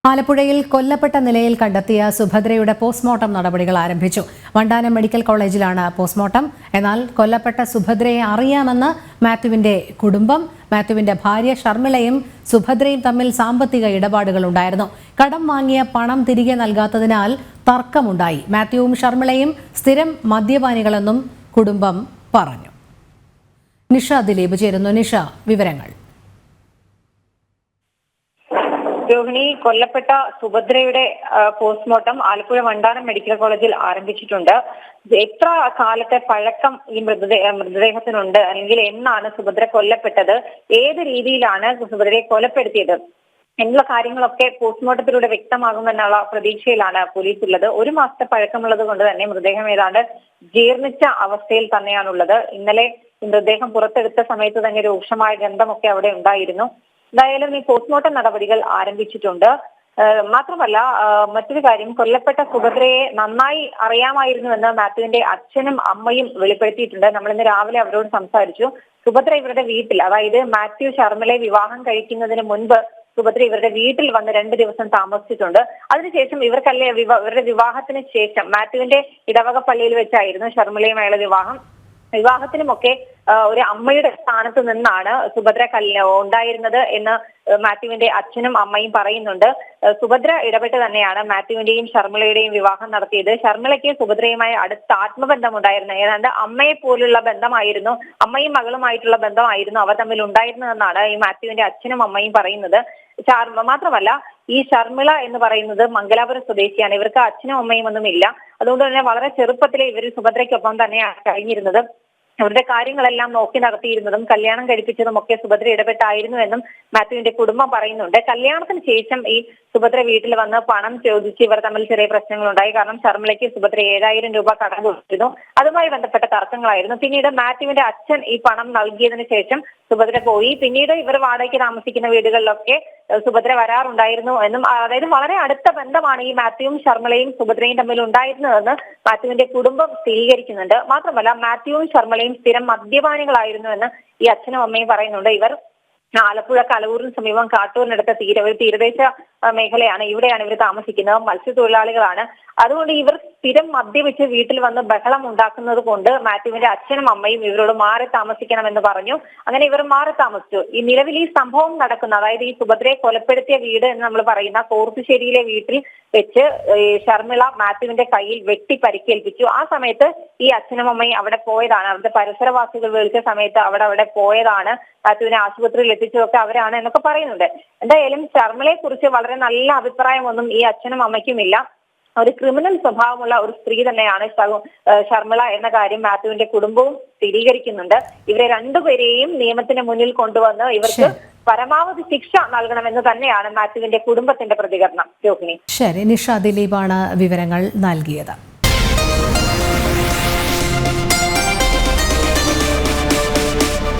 ആലപ്പുഴയിൽ കൊല്ലപ്പെട്ട നിലയിൽ കണ്ടെത്തിയ സുഭദ്രയുടെ പോസ്റ്റ്മോർട്ടം നടപടികൾ ആരംഭിച്ചു. വണ്ടാനം മെഡിക്കൽ കോളേജിലാണ് പോസ്റ്റ്മോർട്ടം. എന്നാൽ കൊല്ലപ്പെട്ട സുഭദ്രയെ അറിയാമെന്ന് മാത്യുവിന്റെ കുടുംബം. മാത്യുവിന്റെ ഭാര്യ ഷർമിളയും സുഭദ്രയും തമ്മിൽ സാമ്പത്തിക ഇടപാടുകളുണ്ടായിരുന്നു. കടം വാങ്ങിയ പണം തിരികെ നൽകാത്തതിനാൽ തർക്കമുണ്ടായി. മാത്യുവും ഷർമിളയും സ്ഥിരം മദ്യപാനികളെന്നും കുടുംബം പറഞ്ഞു. നിഷ ദിലീപ് ചേരുന്നു. നിഷ, വിവരങ്ങൾ. രോഹിണി, കൊല്ലപ്പെട്ട സുഭദ്രയുടെ പോസ്റ്റ്മോർട്ടം ആലപ്പുഴ വണ്ടാനം മെഡിക്കൽ കോളേജിൽ ആരംഭിച്ചിട്ടുണ്ട്. എത്ര കാലത്തെ പഴക്കം ഈ മൃതദേഹത്തിനുണ്ട്, അല്ലെങ്കിൽ എന്നാണ് സുഭദ്ര കൊല്ലപ്പെട്ടത്, ഏത് രീതിയിലാണ് സുഭദ്രയെ കൊലപ്പെടുത്തിയത് എന്നുള്ള കാര്യങ്ങളൊക്കെ പോസ്റ്റ്മോർട്ടത്തിലൂടെ വ്യക്തമാകുമെന്നുള്ള പ്രതീക്ഷയിലാണ് പോലീസ് ഉള്ളത്. 1 മാസത്തെ പഴക്കമുള്ളത് കൊണ്ട് തന്നെ മൃതദേഹം ഏതാണ്ട് ജീർണിച്ച അവസ്ഥയിൽ തന്നെയാണുള്ളത്. ഇന്നലെ മൃതദേഹം പുറത്തെടുത്ത സമയത്ത് തന്നെ രൂക്ഷമായ ഗന്ധമൊക്കെ അവിടെ ഉണ്ടായിരുന്നു. എന്തായാലും ഈ പോസ്റ്റ്മോർട്ടം നടപടികൾ ആരംഭിച്ചിട്ടുണ്ട്. മാത്രമല്ല, മറ്റൊരു കാര്യം, കൊല്ലപ്പെട്ട സുഭദ്രയെ നന്നായി അറിയാമായിരുന്നുവെന്ന് മാത്യുവിന്റെ അച്ഛനും അമ്മയും വെളിപ്പെടുത്തിയിട്ടുണ്ട്. നമ്മൾ ഇന്ന് രാവിലെ അവരോട് സംസാരിച്ചു. സുഭദ്ര ഇവരുടെ വീട്ടിൽ, അതായത് മാത്യു ഷർമിളയെ വിവാഹം കഴിക്കുന്നതിന് മുൻപ് സുഭദ്ര ഇവരുടെ വീട്ടിൽ വന്ന് 2 ദിവസം താമസിച്ചിട്ടുണ്ട്. അതിനുശേഷം ഇവരുടെ വിവാഹത്തിന് ശേഷം മാത്യുവിന്റെ ഇടവക പള്ളിയിൽ വെച്ചായിരുന്നു ഷർമിളയുമായുള്ള വിവാഹത്തിനുമൊക്കെ ഒരു അമ്മയുടെ സ്ഥാനത്ത് നിന്നാണ് സുഭദ്ര ഉണ്ടായിരുന്നത് എന്ന് മാത്യുവിന്റെ അച്ഛനും അമ്മയും പറയുന്നുണ്ട്. സുഭദ്ര ഇടപെട്ട് തന്നെയാണ് മാത്യുവിന്റെയും ഷർമിളയുടെയും വിവാഹം നടത്തിയത്. ഷർമിളയ്ക്ക് സുഭദ്രയുമായി അടുത്ത ആത്മബന്ധമുണ്ടായിരുന്നു. ഏതാണ്ട് അമ്മയെ പോലുള്ള ബന്ധമായിരുന്നു, അമ്മയും മകളുമായിട്ടുള്ള ബന്ധമായിരുന്നു അവർ തമ്മിൽ ഉണ്ടായിരുന്നതെന്നാണ് ഈ മാത്യുവിന്റെ അച്ഛനും അമ്മയും പറയുന്നത്. മാത്രമല്ല, ഈ ഷർമിള എന്ന് പറയുന്നത് മംഗലാപുരം സ്വദേശിയാണ്. ഇവർക്ക് അച്ഛനും അമ്മയും ഒന്നും ഇല്ല. അതുകൊണ്ട് തന്നെ വളരെ ചെറുപ്പത്തിലെ ഇവർ സുഭദ്രയ്ക്കൊപ്പം തന്നെയാണ് കഴിഞ്ഞിരുന്നത്. അവരുടെ കാര്യങ്ങളെല്ലാം നോക്കി നടത്തിയിരുന്നതും കല്യാണം കഴിപ്പിച്ചതും ഒക്കെ സുഭദ്ര ഇടപെട്ടായിരുന്നു എന്നും മാത്യുവിന്റെ കുടുംബം പറയുന്നുണ്ട്. കല്യാണത്തിന് ശേഷം ഈ സുഭദ്ര വീട്ടിൽ വന്ന് പണം ചോദിച്ച് ഇവർ തമ്മിൽ ചെറിയ പ്രശ്നങ്ങളുണ്ടായി. കാരണം ഷർമിളയ്ക്ക് സുഭദ്ര 7000 രൂപ കടം കൊടുത്തിരുന്നു. അതുമായി ബന്ധപ്പെട്ട തർക്കങ്ങളായിരുന്നു. പിന്നീട് മാത്യുവിന്റെ അച്ഛൻ ഈ പണം നൽകിയതിനു ശേഷം സുഭദ്ര പോയി. പിന്നീട് ഇവർ വാടകയ്ക്ക് താമസിക്കുന്ന വീടുകളിലൊക്കെ സുഭദ്ര വരാറുണ്ടായിരുന്നു എന്നും, അതായത് വളരെ അടുത്ത ബന്ധമാണ് ഈ മാത്യുവും ഷർമിളയും സുഭദ്രയും തമ്മിൽ ഉണ്ടായിരുന്നതെന്ന് മാത്യുവിന്റെ കുടുംബം സ്ഥിരീകരിക്കുന്നുണ്ട്. മാത്രമല്ല, മാത്യുവും ഷർമിളയും സ്ഥിരം മദ്യപാനികളായിരുന്നു എന്ന് ഈ അച്ഛനും അമ്മയും പറയുന്നുണ്ട്. ഇവർ ആലപ്പുഴ കലവൂരിന് സമീപം കാട്ടൂരിനടുത്ത തീരദേശ മേഖലയാണ്. ഇവിടെയാണ് ഇവർ താമസിക്കുന്നത്. മത്സ്യത്തൊഴിലാളികളാണ്. അതുകൊണ്ട് ഇവർ സ്ഥിരം മദ്യപിച്ച് വീട്ടിൽ വന്ന് ബഹളം ഉണ്ടാക്കുന്നത് കൊണ്ട് മാത്യുവിന്റെ അച്ഛനും അമ്മയും ഇവരോട് മാറി താമസിക്കണമെന്ന് പറഞ്ഞു. അങ്ങനെ ഇവർ മാറി താമസിച്ചു. ഈ നിലവിൽ ഈ സംഭവം നടക്കുന്ന, അതായത് ഈ സുഭദ്രയെ കൊലപ്പെടുത്തിയ വീട് എന്ന് നമ്മൾ പറയുന്ന കോർത്തുശ്ശേരിയിലെ വീട്ടിൽ വെച്ച് ഷർമിള മാത്യുവിന്റെ കയ്യിൽ വെട്ടി പരിക്കേൽപ്പിച്ചു. ആ സമയത്ത് ഈ അച്ഛനും അമ്മയും അവിടെ പോയതാണ്. അവിടുത്തെ പരിസരവാസികൾ വിളിച്ച സമയത്ത് അവിടെ പോയതാണ്. മാത്യുവിനെ ആശുപത്രിയിൽ എത്തിച്ചതൊക്കെ അവരാണ് എന്നൊക്കെ പറയുന്നുണ്ട്. എന്തായാലും ഷർമിളയെ കുറിച്ച് വളരെ നല്ല അഭിപ്രായമൊന്നും ഈ അച്ഛനും അമ്മയ്ക്കും ഇല്ല. ഒരു ക്രിമിനൽ സ്വഭാവമുള്ള ഒരു സ്ത്രീ തന്നെയാണ് ഷർമിള എന്ന കാര്യം മാത്യുവിന്റെ കുടുംബവും സ്ഥിരീകരിക്കുന്നുണ്ട്. ഇവരെ രണ്ടുപേരെയും നിയമത്തിന് മുന്നിൽ കൊണ്ടുവന്ന് ഇവർക്ക് പരമാവധി ശിക്ഷ നൽകണമെന്ന് തന്നെയാണ് മാത്യുവിന്റെ കുടുംബത്തിന്റെ പ്രതികരണം. രോഹിണി. ശരി, നിഷ ദിലീപാണ് വിവരങ്ങൾ നൽകിയത്.